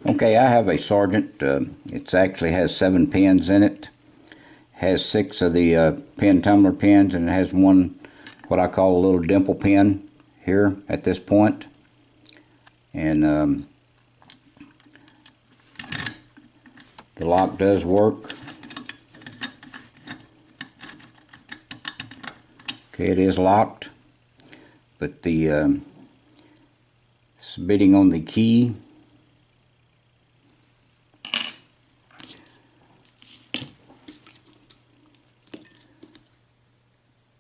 Okay, I have a Sargent. It actually has 7 pins in it. Has 6 of the pin tumbler pins, and it has one what I call a little dimple pin here at this point. And the lock does work. Okay, it is locked, but the it's bidding on the key.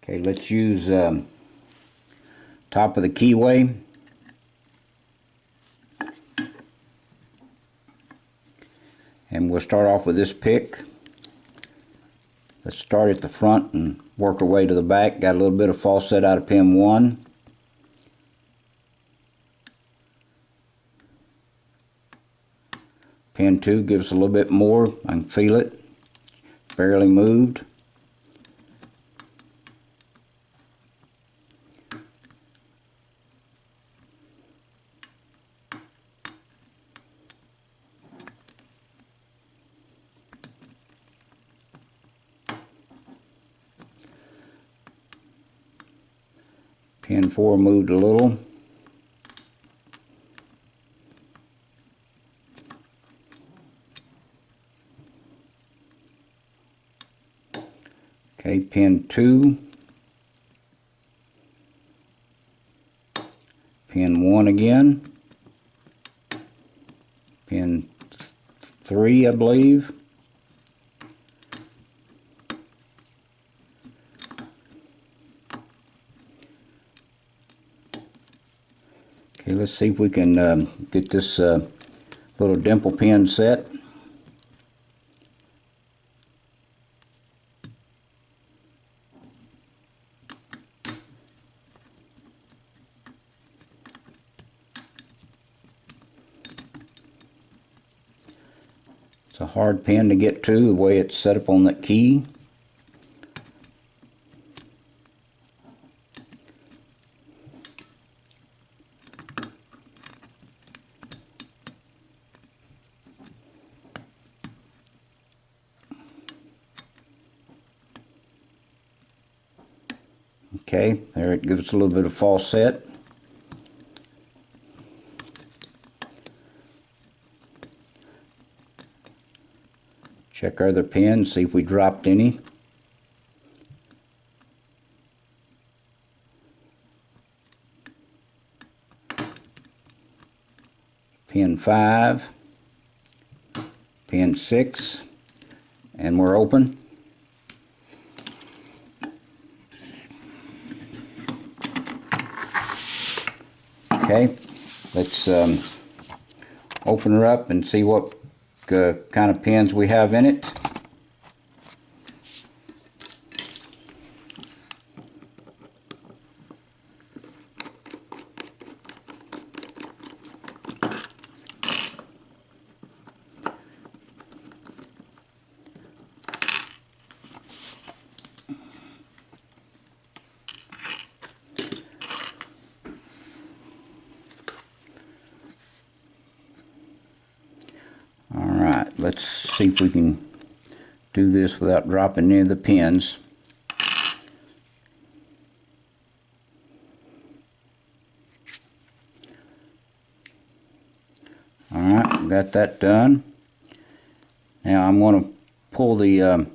Okay, let's use top of the keyway. And we'll start off with this pick. Let's start at the front and work our way to the back. Got a little bit of false set out of pin 1. Pin 2 gives a little bit more. I can feel it. Barely moved. Pin 4 moved a little. Okay, pin 2. Pin 1 again. Pin 3, I believe. Okay, let's see if we can get this little dimple pin set. It's a hard pin to get to, the way it's set up on that key. Okay, there it gives us a little bit of false set. Check our other pins, see if we dropped any. Pin 5, pin 6, and we're open. Okay, let's open her up and see what kind of pins we have in it. Alright, let's see if we can do this without dropping any of the pins. Alright, got that done. Now I'm going to pull the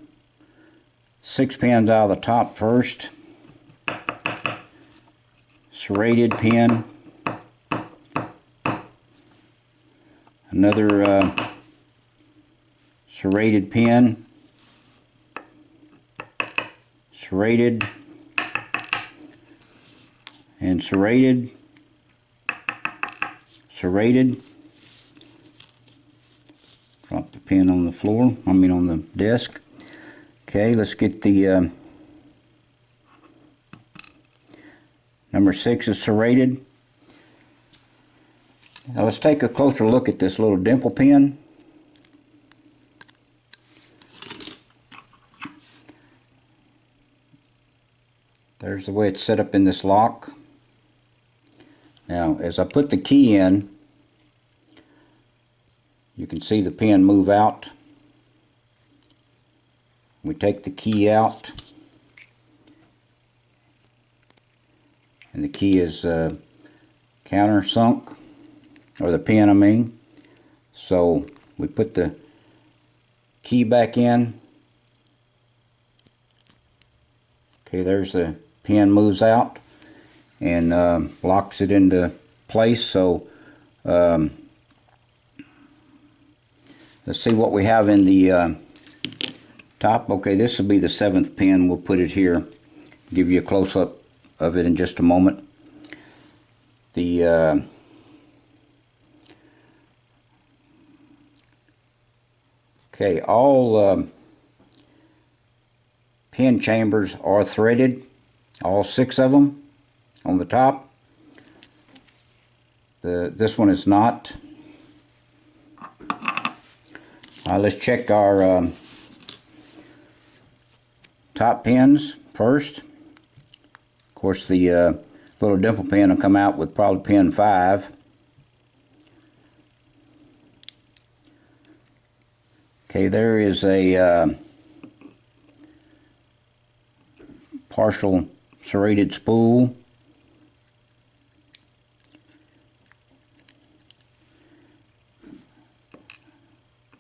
6 pins out of the top first. Serrated pin. Another serrated pin, serrated, and serrated, serrated. Drop the pin on the floor, on the desk. Okay, let's get the number 6 is serrated. Now let's take a closer look at this little dimple pin. There's the way it's set up in this lock. Now, as I put the key in, can see the pin move out. We take the key out, and the key is countersunk, or the pin I mean. So we put the key back in. Okay, there's the pin moves out and locks it into place. So let's see what we have in the top. Okay, this will be the 7th pin. We'll put it here. Give you a close-up of it in just a moment. The okay, all pin chambers are threaded, all 6 of them on the top. This one is not. Let's check our top pins first. Of course, the little dimple pin will come out with probably pin 5. Okay, there is a partial serrated spool.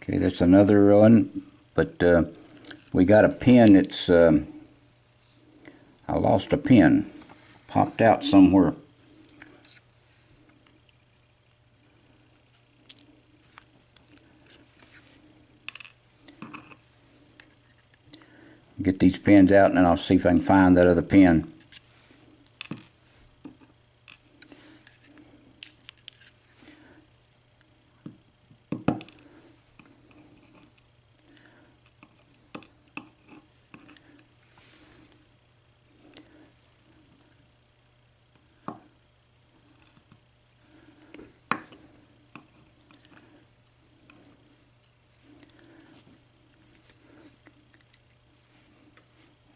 Okay, that's another one, but we got a pin that's, I lost a pin, popped out somewhere. Get these pins out and then I'll see if I can find that other pin.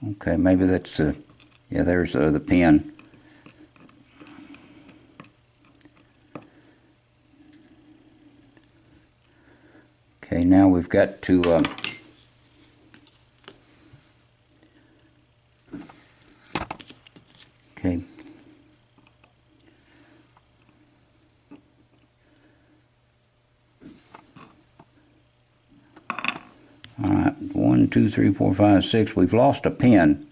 Okay, maybe that's yeah, there's the pin. Okay, now we've got to okay. Alright, 1, 2, 3, 4, 5, 6. We've lost a pin.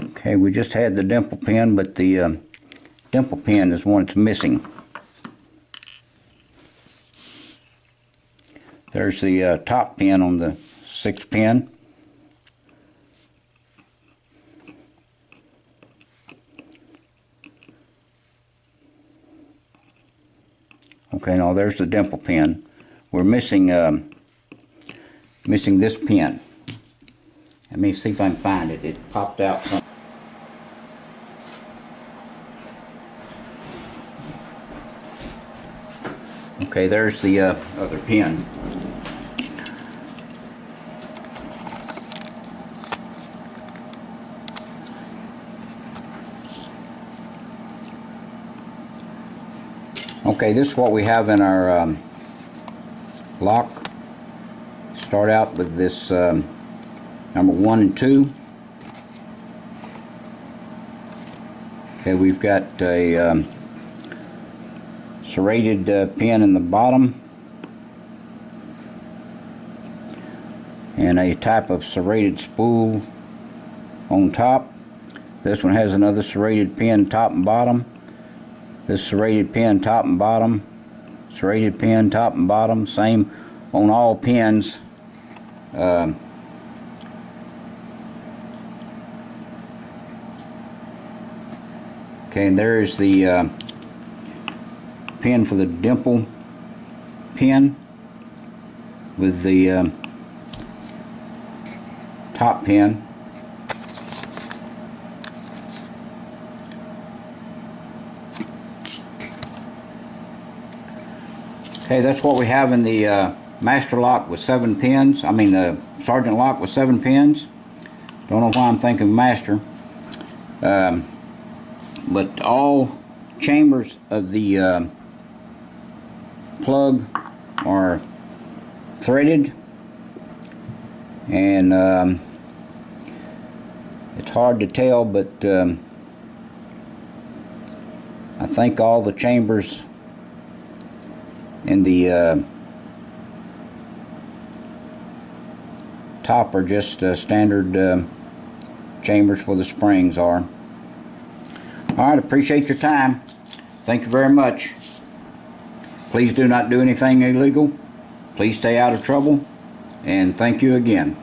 Okay, we just had the dimple pin, but the dimple pin is one that's missing. There's the top pin on the 6th pin. Okay, now there's the dimple pin. We're missing missing this pin. Let me see if I can find it. It popped out some. Okay, there's the other pin. Okay, this is what we have in our lock. Start out with this number 1 and 2. Okay, we've got a serrated pin in the bottom and a type of serrated spool on top. This one has another serrated pin top and bottom. This serrated pin top and bottom, serrated pin top and bottom, same on all pins. Okay, and there is the pin for the dimple pin with the top pin. Okay, that's what we have in the master lock with 7 pins. I mean the Sargent lock with 7 pins. Don't know why I'm thinking master. But all chambers of the plug are threaded, and it's hard to tell, but I think all the chambers in the top are just standard chambers where the springs are. Alright, appreciate your time. Thank you very much. Please do not do anything illegal. Please stay out of trouble. And thank you again.